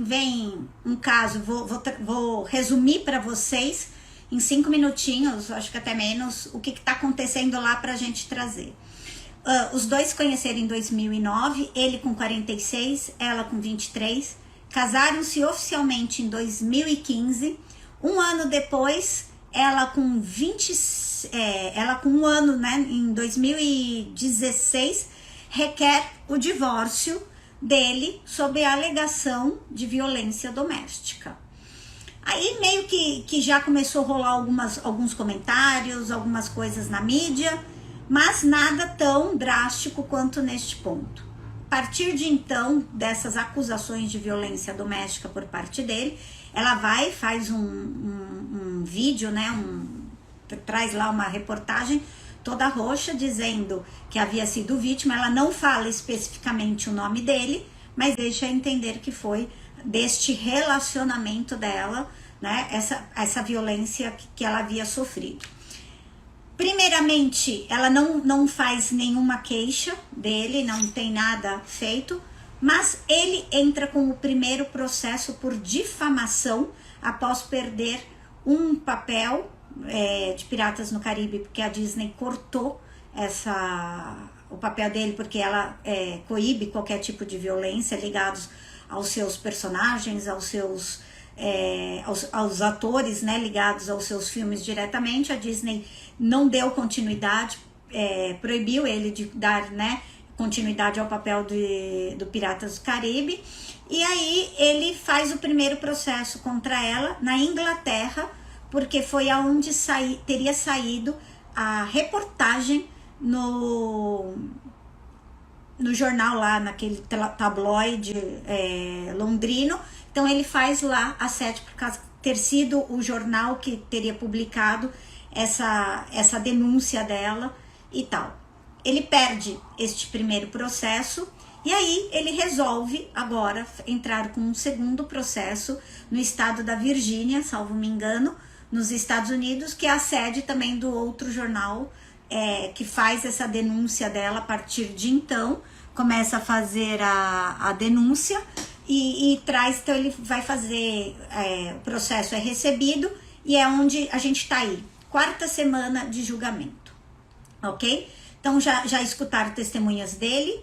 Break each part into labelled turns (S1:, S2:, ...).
S1: vem um caso, vou resumir para vocês em 5 minutinhos, acho que até menos, o que está acontecendo lá para a gente trazer. Os dois se conheceram em 2009, ele com 46, ela com 23, casaram-se oficialmente em 2015, um ano depois, ela com um ano, né, em 2016, requer o divórcio dele sob a alegação de violência doméstica. Aí meio que já começou a rolar alguns comentários, algumas coisas na mídia, mas nada tão drástico quanto neste ponto. A partir de então, dessas acusações de violência doméstica por parte dele, ela faz um vídeo, né, traz lá uma reportagem toda roxa, dizendo que havia sido vítima. Ela não fala especificamente o nome dele, mas deixa entender que foi deste relacionamento dela, né, essa violência que ela havia sofrido. Primeiramente, ela não faz nenhuma queixa dele, não tem nada feito, mas ele entra com o primeiro processo por difamação após perder um papel de Piratas no Caribe, porque a Disney cortou o papel dele, porque ela coíbe qualquer tipo de violência ligados aos seus personagens, aos atores, né, ligados aos seus filmes diretamente. A Disney não deu continuidade, proibiu ele de dar, né, continuidade ao papel do Piratas do Caribe. E aí ele faz o primeiro processo contra ela na Inglaterra, porque foi aonde teria saído a reportagem no jornal lá, naquele tabloide londrino. Então ele faz lá assédio por causa de ter sido o jornal que teria publicado essa denúncia dela e tal. Ele perde este primeiro processo e aí ele resolve agora entrar com um segundo processo no estado da Virgínia, salvo me engano, nos Estados Unidos, que é a sede também do outro jornal que faz essa denúncia dela. A partir de então, começa a fazer a denúncia e traz, então ele vai fazer, o processo é recebido e é onde a gente está aí, 4ª semana de julgamento, ok? Então já escutaram testemunhas dele,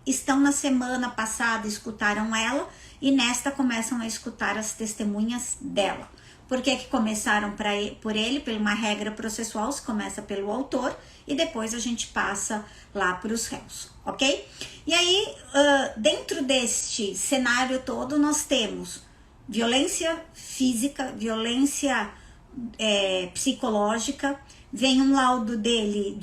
S1: estão na semana passada, escutaram ela, e nesta começam a escutar as testemunhas dela. Por que começaram por ele? Por uma regra processual, se começa pelo autor e depois a gente passa lá para os réus, ok? E aí, dentro deste cenário todo, nós temos violência física, violência psicológica, vem um laudo dele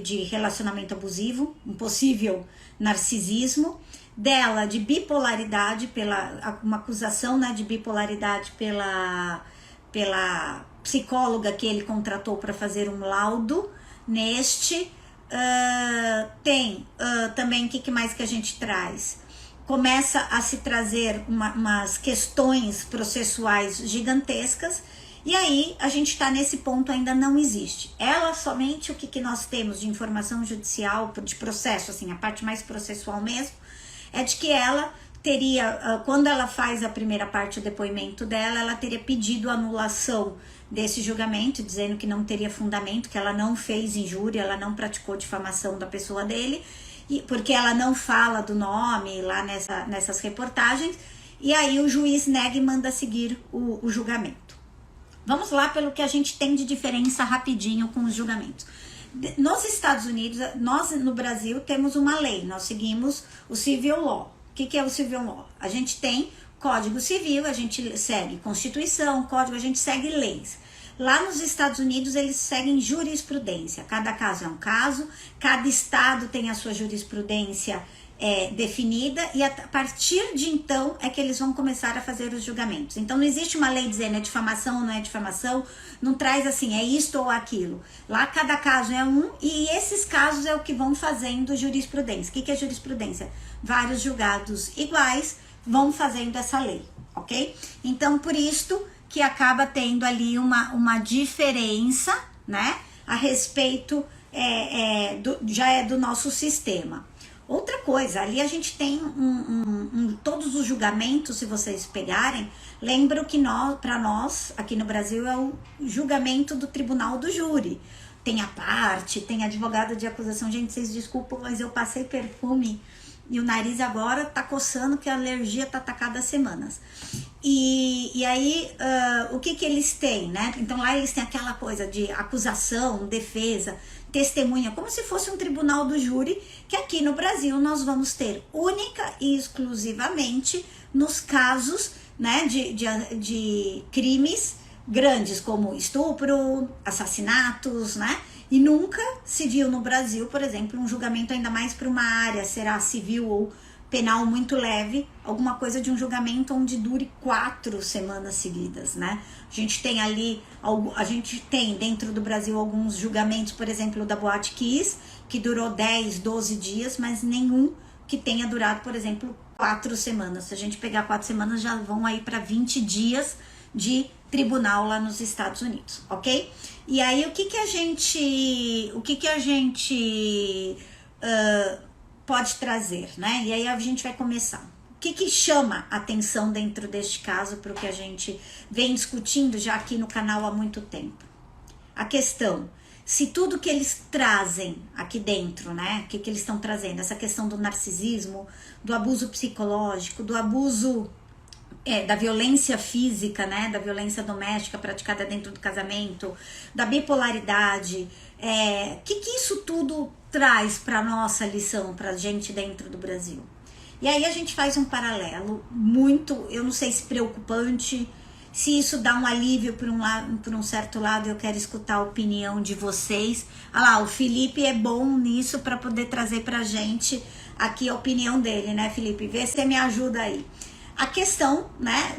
S1: de relacionamento abusivo, um possível narcisismo, dela de bipolaridade, uma acusação, né, de bipolaridade pela psicóloga que ele contratou para fazer um laudo neste. Tem também, o que mais que a gente traz? Começa a se trazer umas questões processuais gigantescas, e aí a gente está nesse ponto, ainda não existe. Ela somente, o que nós temos de informação judicial, de processo, assim, a parte mais processual mesmo, é de que ela teria, quando ela faz a primeira parte do depoimento dela, ela teria pedido anulação desse julgamento, dizendo que não teria fundamento, que ela não fez injúria, ela não praticou difamação da pessoa dele, porque ela não fala do nome lá nessas reportagens, e aí o juiz nega e manda seguir o julgamento. Vamos lá pelo que a gente tem de diferença rapidinho com os julgamentos. Nos Estados Unidos, nós no Brasil temos uma lei, nós seguimos o Civil Law. O que é o Civil Law? A gente tem Código Civil, a gente segue Constituição, Código, a gente segue leis. Lá nos Estados Unidos eles seguem jurisprudência, cada caso é um caso, cada estado tem a sua jurisprudência definida, e a partir de então é que eles vão começar a fazer os julgamentos. Então não existe uma lei dizendo é difamação ou não é difamação, não traz assim, é isto ou aquilo. Lá cada caso é um, e esses casos é o que vão fazendo jurisprudência. O que é jurisprudência? Vários julgados iguais vão fazendo essa lei, ok? Então por isto que acaba tendo ali uma diferença, né, a respeito já é do nosso sistema. Outra coisa, ali a gente tem todos os julgamentos, se vocês pegarem, lembro que para nós, aqui no Brasil, é o julgamento do tribunal do júri. Tem a parte, tem advogado de acusação. Gente, vocês desculpam, mas eu passei perfume e o nariz agora tá coçando, que a alergia tá atacada há semanas. E aí, o que eles têm, né? Então lá eles têm aquela coisa de acusação, defesa, testemunha, como se fosse um tribunal do júri, que aqui no Brasil nós vamos ter única e exclusivamente nos casos, né, de crimes grandes, como estupro, assassinatos, né? E nunca se viu no Brasil, por exemplo, um julgamento ainda mais para uma área, será civil ou penal muito leve, alguma coisa de um julgamento onde dure 4 semanas seguidas, né? A gente tem dentro do Brasil alguns julgamentos, por exemplo, da Boate Kiss, que durou 10, 12 dias, mas nenhum que tenha durado, por exemplo, 4 semanas. Se a gente pegar 4 semanas, já vão aí para 20 dias de tribunal lá nos Estados Unidos, ok? E aí, o que a gente pode trazer, né? E aí a gente vai começar. O que chama atenção dentro deste caso para o que a gente vem discutindo já aqui no canal há muito tempo? A questão, se tudo que eles trazem aqui dentro, né? O que eles estão trazendo? Essa questão do narcisismo, do abuso psicológico, do abuso da violência física, né? Da violência doméstica praticada dentro do casamento, da bipolaridade, que isso tudo traz para nossa lição, para a gente dentro do Brasil. E aí a gente faz um paralelo muito, eu não sei se preocupante, se isso dá um alívio por um certo lado. Eu quero escutar a opinião de vocês. Ah lá, o Felipe é bom nisso para poder trazer pra gente aqui a opinião dele, né, Felipe? Vê se você me ajuda aí. A questão, né,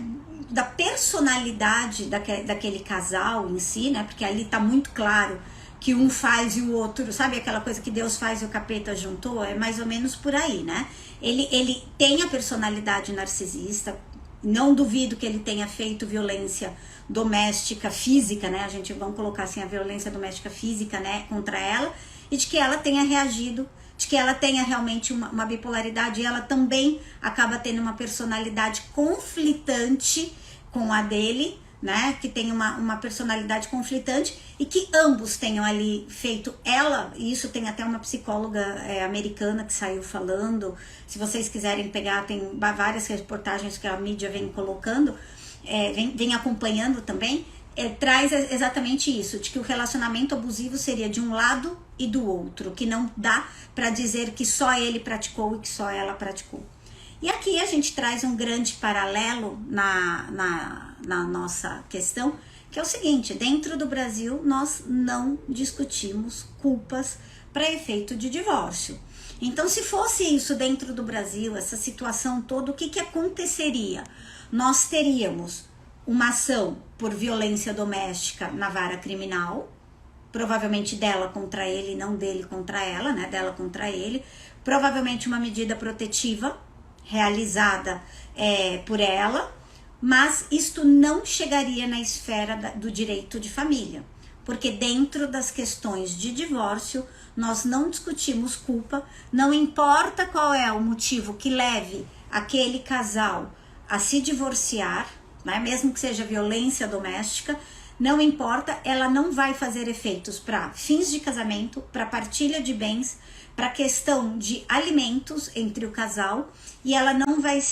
S1: da personalidade daquele casal em si, né, porque ali tá muito claro que um faz e o outro, sabe aquela coisa que Deus faz e o capeta juntou? É mais ou menos por aí, né? Ele tem a personalidade narcisista, não duvido que ele tenha feito violência doméstica física, né? A gente vamos colocar assim, a violência doméstica física, né, contra ela, e de que ela tenha reagido, de que ela tenha realmente uma bipolaridade, e ela também acaba tendo uma personalidade conflitante com a dele, né, que tem uma personalidade conflitante, e que ambos tenham ali feito ela, e isso tem até uma psicóloga americana que saiu falando, se vocês quiserem pegar, tem várias reportagens que a mídia vem colocando, vem acompanhando também, traz exatamente isso, de que o relacionamento abusivo seria de um lado e do outro, que não dá para dizer que só ele praticou e que só ela praticou. E aqui a gente traz um grande paralelo na nossa questão, que é o seguinte: dentro do Brasil nós não discutimos culpas para efeito de divórcio. Então, se fosse isso dentro do Brasil, essa situação toda, o que aconteceria? Nós teríamos uma ação por violência doméstica na vara criminal, provavelmente dela contra ele, não dele contra ela, né? Dela contra ele, provavelmente uma medida protetiva realizada por ela, mas isto não chegaria na esfera do direito de família, porque dentro das questões de divórcio nós não discutimos culpa, não importa qual é o motivo que leve aquele casal a se divorciar, né, mesmo que seja violência doméstica, não importa, ela não vai fazer efeitos para fins de casamento, para partilha de bens, para questão de alimentos entre o casal, e ela não vai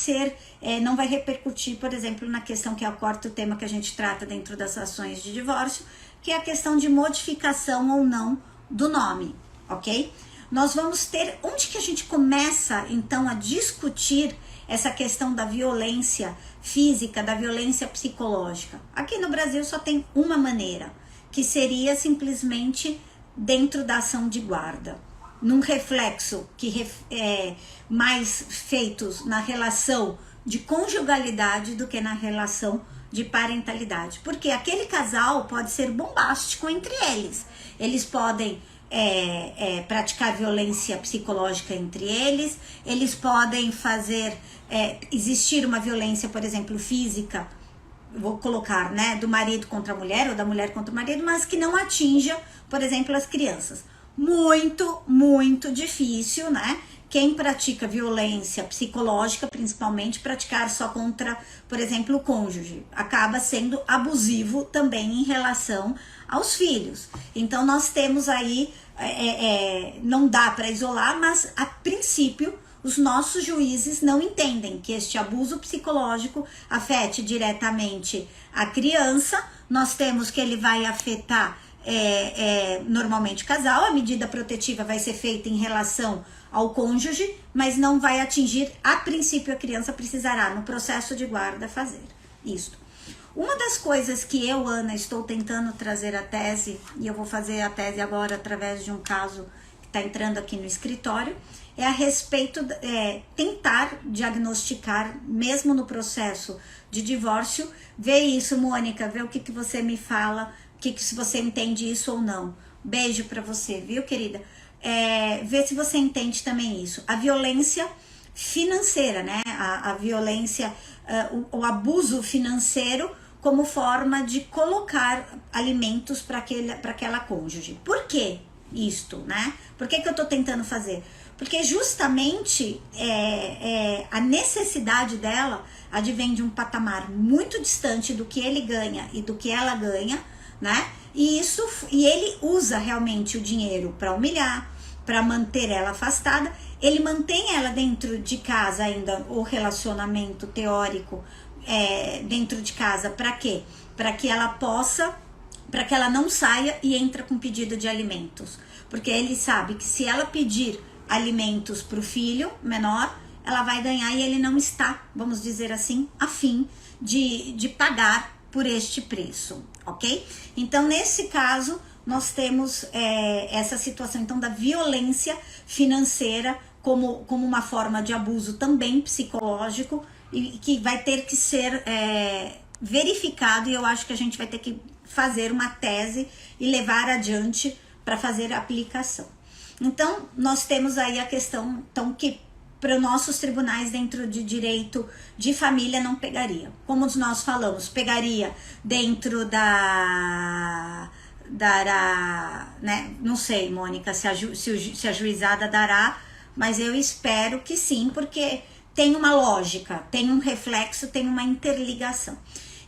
S1: não vai repercutir, por exemplo, na questão que é o quarto tema que a gente trata dentro das ações de divórcio, que é a questão de modificação ou não do nome, ok? Nós vamos ter, onde que a gente começa então a discutir essa questão da violência física, da violência psicológica? Aqui no Brasil só tem uma maneira, que seria simplesmente dentro da ação de guarda, num reflexo que mais feitos na relação de conjugalidade do que na relação de parentalidade, porque aquele casal pode ser bombástico entre eles, eles podem praticar violência psicológica entre eles, eles podem fazer existir uma violência, por exemplo, física, vou colocar, né, do marido contra a mulher ou da mulher contra o marido, mas que não atinja, por exemplo, as crianças. muito, muito difícil, né? Quem pratica violência psicológica, principalmente, praticar só contra, por exemplo, o cônjuge, acaba sendo abusivo também em relação aos filhos. Então, nós temos aí, não dá para isolar, mas a princípio, os nossos juízes não entendem que este abuso psicológico afete diretamente a criança. Nós temos que ele vai afetar normalmente o casal, a medida protetiva vai ser feita em relação ao cônjuge, mas não vai atingir, a princípio a criança precisará no processo de guarda fazer isto. Uma das coisas que eu, Ana, estou tentando trazer a tese, e eu vou fazer a tese agora através de um caso que está entrando aqui no escritório, é a respeito, tentar diagnosticar, mesmo no processo de divórcio, ver isso, Mônica, ver o que você me fala, se você entende isso ou não. Beijo pra você, viu, querida? Ver se você entende também isso. A violência financeira, né? A violência, o abuso financeiro como forma de colocar alimentos para aquela cônjuge. Por que isto, né? Por que eu tô tentando fazer? Porque justamente a necessidade dela advém de um patamar muito distante do que ele ganha e do que ela ganha, né? E ele usa realmente o dinheiro para humilhar, para manter ela afastada. Ele mantém ela dentro de casa ainda, o relacionamento teórico dentro de casa. Para quê? Para que ela não saia e entre com pedido de alimentos. Porque ele sabe que se ela pedir alimentos para o filho menor, ela vai ganhar e ele não está, vamos dizer assim, a fim de pagar por este preço, ok? Então, nesse caso, nós temos essa situação, então, da violência financeira como uma forma de abuso também psicológico e que vai ter que ser verificado, e eu acho que a gente vai ter que fazer uma tese e levar adiante para fazer a aplicação. Então, nós temos aí a questão, então, que para os nossos tribunais dentro de direito de família não pegaria. Como nós falamos, pegaria dentro né? Não sei, Mônica, se a juizada dará, mas eu espero que sim, porque tem uma lógica, tem um reflexo, tem uma interligação.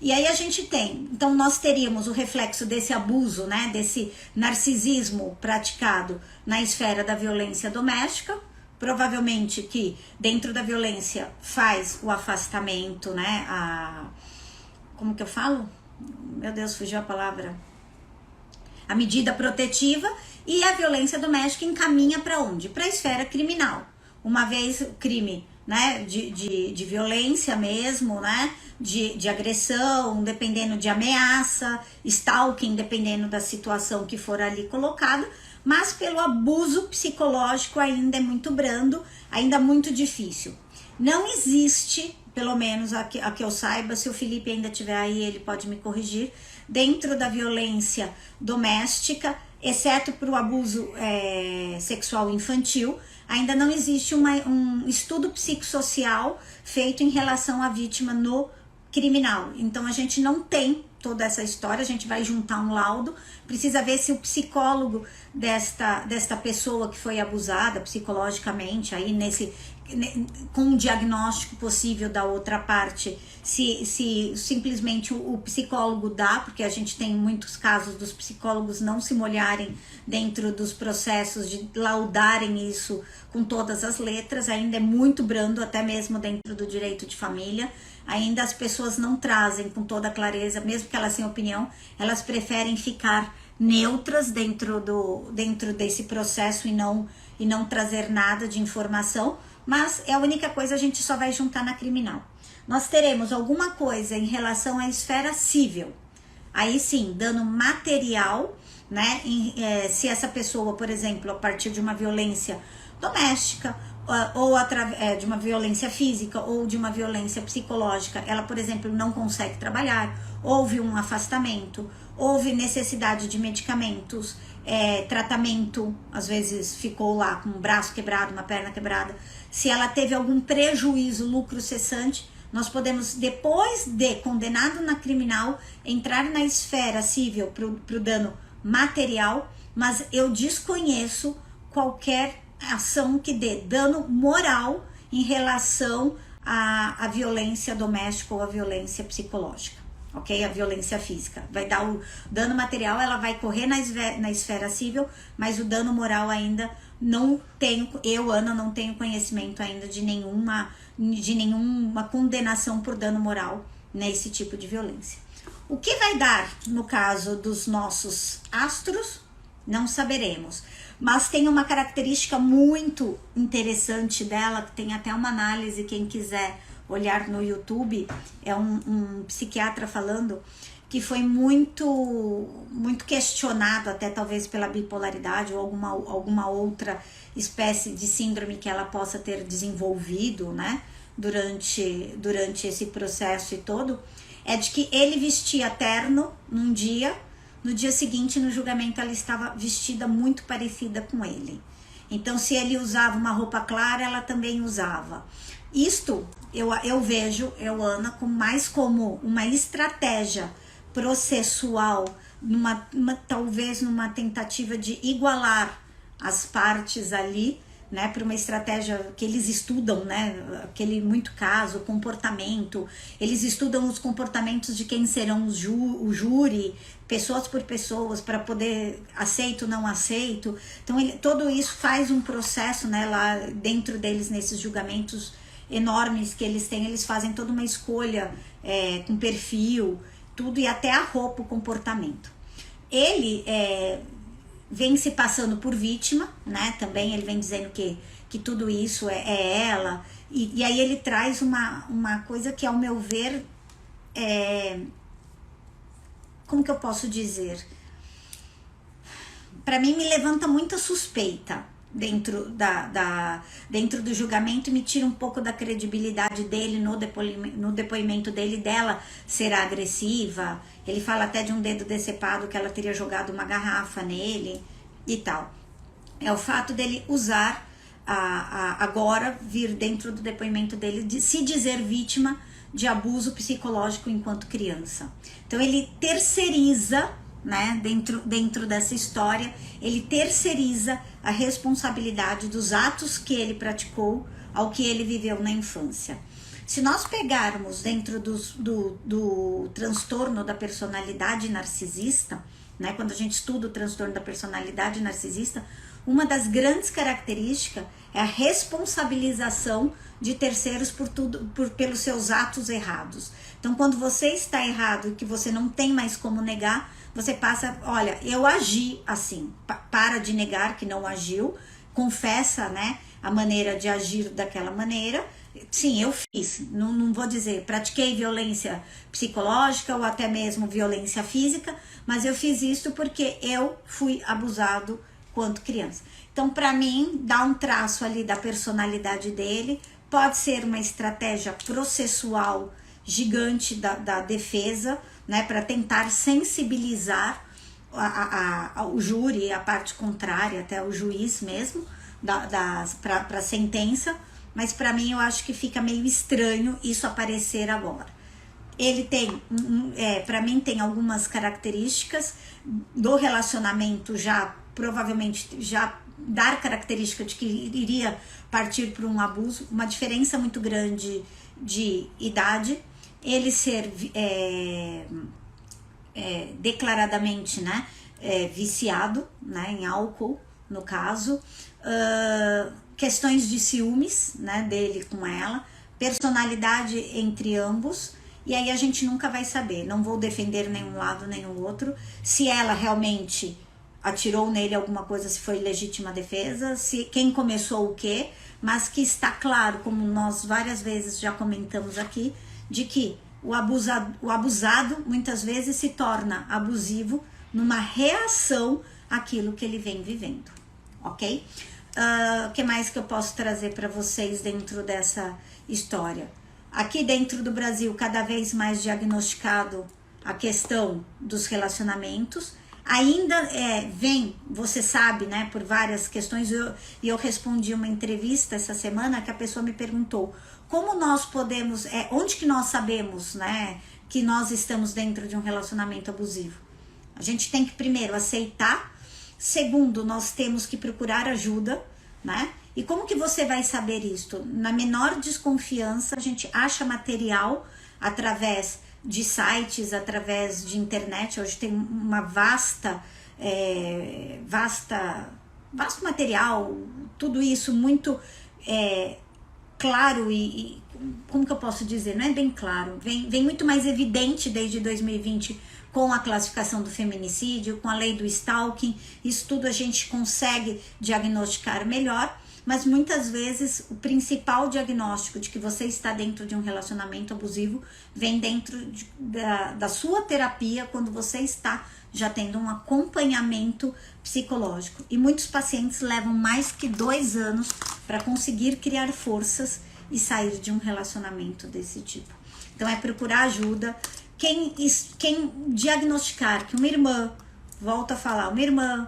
S1: E aí a gente tem, então nós teríamos o reflexo desse abuso, né, desse narcisismo praticado na esfera da violência doméstica, provavelmente que dentro da violência faz o afastamento, né, como que eu falo? Meu Deus, fugiu a palavra. A medida protetiva, e a violência doméstica encaminha para onde? Para a esfera criminal. Uma vez o crime, né, de violência mesmo, né, de agressão, dependendo de ameaça, stalking, dependendo da situação que for ali colocada, mas pelo abuso psicológico ainda é muito brando, ainda muito difícil. Não existe, pelo menos a que eu saiba, se o Felipe ainda estiver aí, ele pode me corrigir, dentro da violência doméstica, exceto para o abuso sexual infantil, ainda não existe um estudo psicossocial feito em relação à vítima no criminal. Então a gente não tem toda essa história, a gente vai juntar um laudo, precisa ver se o psicólogo desta pessoa que foi abusada psicologicamente, aí com um diagnóstico possível da outra parte, se simplesmente o psicólogo dá, porque a gente tem muitos casos dos psicólogos não se molharem dentro dos processos de laudarem isso com todas as letras, ainda é muito brando, até mesmo dentro do direito de família. Ainda as pessoas não trazem com toda a clareza, mesmo que elas tenham opinião, elas preferem ficar neutras dentro desse processo e não trazer nada de informação, mas é a única coisa, a gente só vai juntar na criminal. Nós teremos alguma coisa em relação à esfera civil, aí sim, dano material, né, se essa pessoa, por exemplo, a partir de uma violência doméstica, ou de uma violência física ou de uma violência psicológica, ela, por exemplo, não consegue trabalhar, houve um afastamento, houve necessidade de medicamentos, tratamento, às vezes ficou lá com um braço quebrado, uma perna quebrada, se ela teve algum prejuízo, lucro cessante, nós podemos, depois de condenado na criminal, entrar na esfera civil para o dano material, mas eu desconheço qualquer ação que dê dano moral em relação à violência doméstica ou à violência psicológica, ok? A violência física. Vai dar o dano material, ela vai correr na esfera civil, mas o dano moral ainda não tenho, eu, Ana, não tenho conhecimento ainda de nenhuma condenação por dano moral nesse tipo de violência. O que vai dar no caso dos nossos astros, não saberemos. Mas tem uma característica muito interessante dela, que tem até uma análise, quem quiser olhar no YouTube, é um psiquiatra falando, que foi muito questionado, até talvez pela bipolaridade ou alguma outra espécie de síndrome que ela possa ter desenvolvido, né, durante esse processo e todo, é de que ele vestia terno num dia, no dia seguinte, no julgamento, ela estava vestida muito parecida com ele. Então, se ele usava uma roupa clara, ela também usava. Isto, eu vejo, Ana, mais como uma estratégia processual, talvez numa tentativa de igualar as partes ali, né, para uma estratégia que eles estudam, né, aquele muito caso, comportamento, eles estudam os comportamentos de quem serão o júri, pessoas por pessoas, para poder aceito, não aceito. Então, todo isso faz um processo, né, lá dentro deles, nesses julgamentos enormes que eles têm, eles fazem toda uma escolha com perfil, tudo, e até a roupa, o comportamento. Ele vem se passando por vítima, né? Também ele vem dizendo que tudo isso é ela. E aí ele traz uma coisa que, ao meu ver, como que eu posso dizer? Para mim, me levanta muita suspeita dentro do julgamento e me tira um pouco da credibilidade dele no depoimento dela ser agressiva. Ele fala até de um dedo decepado, que ela teria jogado uma garrafa nele e tal. É o fato dele usar, agora vir dentro do depoimento dele, de se dizer vítima de abuso psicológico enquanto criança. Então ele terceiriza, né, dentro dessa história, ele terceiriza a responsabilidade dos atos que ele praticou ao que ele viveu na infância. Se nós pegarmos dentro do transtorno da personalidade narcisista, né, quando a gente estuda o transtorno da personalidade narcisista, uma das grandes características é a responsabilização de terceiros pelos seus atos errados. Então, quando você está errado e que você não tem mais como negar, você passa, olha, eu agi assim, para de negar que não agiu, confessa, né, a maneira de agir daquela maneira. Sim, eu fiz, não vou dizer, pratiquei violência psicológica ou até mesmo violência física, mas eu fiz isso porque eu fui abusado quando criança. Então, para mim, dá um traço ali da personalidade dele, pode ser uma estratégia processual gigante da defesa, né, para tentar sensibilizar o júri, a parte contrária, até o juiz mesmo, para a sentença. Mas para mim, eu acho que fica meio estranho isso aparecer agora. Ele tem, para mim, tem algumas características do relacionamento, já provavelmente já dar característica de que iria partir para um abuso, uma diferença muito grande de idade, ele ser declaradamente, né, viciado, né, em álcool, no caso, questões de ciúmes, né, dele com ela, personalidade entre ambos, e aí a gente nunca vai saber, não vou defender nenhum lado nem o outro, se ela realmente atirou nele alguma coisa, se foi legítima defesa, se quem começou o quê, mas que está claro, como nós várias vezes já comentamos aqui, de que o abusado muitas vezes se torna abusivo numa reação àquilo que ele vem vivendo, ok? O que mais que eu posso trazer para vocês dentro dessa história? Aqui dentro do Brasil, cada vez mais diagnosticado a questão dos relacionamentos. Ainda vem, você sabe, né, por várias questões, e eu respondi uma entrevista essa semana que a pessoa me perguntou como nós podemos, onde que nós sabemos, né, que nós estamos dentro de um relacionamento abusivo. A gente tem que primeiro aceitar Segundo, nós temos que procurar ajuda, né? E como que você vai saber isto? Na menor desconfiança, a gente acha material através de sites, através de internet. Hoje tem uma vasto material, tudo isso muito claro e como que eu posso dizer? Não é bem claro, vem muito mais evidente desde 2020 com a classificação do feminicídio, com a lei do stalking. Isso tudo a gente consegue diagnosticar melhor, mas muitas vezes o principal diagnóstico de que você está dentro de um relacionamento abusivo vem dentro da sua terapia, quando você está já tendo um acompanhamento psicológico. E muitos pacientes levam mais que 2 anos para conseguir criar forças e sair de um relacionamento desse tipo. Então é procurar ajuda. Quem diagnosticar que uma irmã, volta a falar, uma irmã,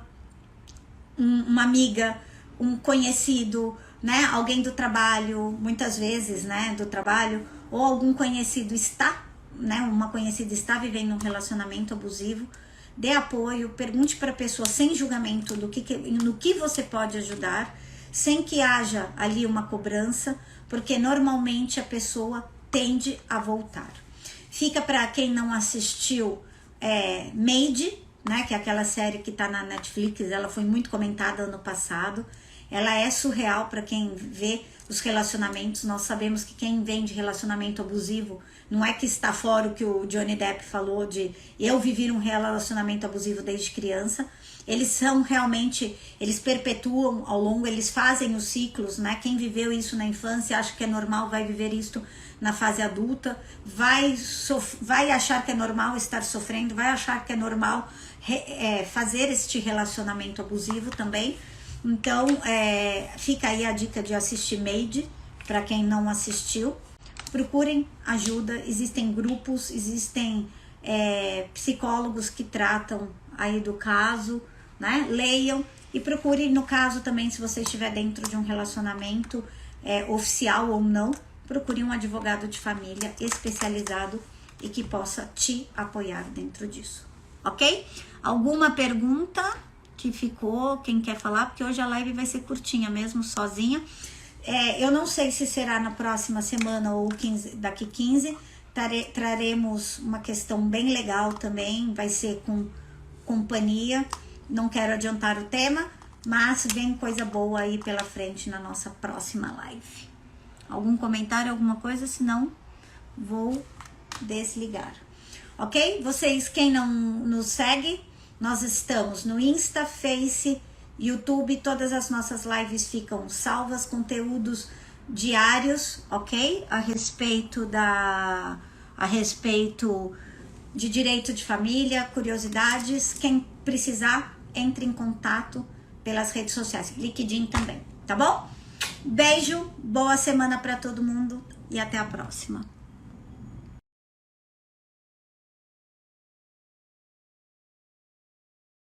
S1: uma amiga, um conhecido, né, alguém do trabalho, muitas vezes, né, do trabalho, ou algum conhecido está, né, uma conhecida está vivendo um relacionamento abusivo, dê apoio, pergunte para a pessoa sem julgamento no que você pode ajudar, sem que haja ali uma cobrança, porque normalmente a pessoa tende a voltar. Fica para quem não assistiu Made, né, que é aquela série que está na Netflix, ela foi muito comentada ano passado. Ela é surreal para quem vê os relacionamentos. Nós sabemos que quem vem de relacionamento abusivo, não é que está fora o que o Johnny Depp falou de eu vivi um relacionamento abusivo desde criança. Eles são realmente, eles perpetuam ao longo, eles fazem os ciclos, né? Quem viveu isso na infância acha que é normal, vai viver isto na fase adulta, vai achar que é normal estar sofrendo, vai achar que é normal fazer este relacionamento abusivo também. Então, fica aí a dica de assistir Made, para quem não assistiu. Procurem ajuda, existem grupos, existem psicólogos que tratam aí do caso, né? Leiam e procurem, no caso também, se você estiver dentro de um relacionamento oficial ou não, procure um advogado de família especializado e que possa te apoiar dentro disso, ok? Alguma pergunta que ficou, quem quer falar? Porque hoje a live vai ser curtinha mesmo, sozinha. Eu não sei se será na próxima semana ou daqui 15, traremos uma questão bem legal também, vai ser com companhia, não quero adiantar o tema, mas vem coisa boa aí pela frente na nossa próxima live. Algum comentário, alguma coisa? Se não, vou desligar. Ok? Vocês, quem não nos segue, nós estamos no Insta, Face, YouTube, todas as nossas lives ficam salvas, conteúdos diários, ok? A respeito de direito de família, curiosidades. Quem precisar, entre em contato pelas redes sociais, LinkedIn também, tá bom? Beijo, boa semana para todo mundo e até a próxima.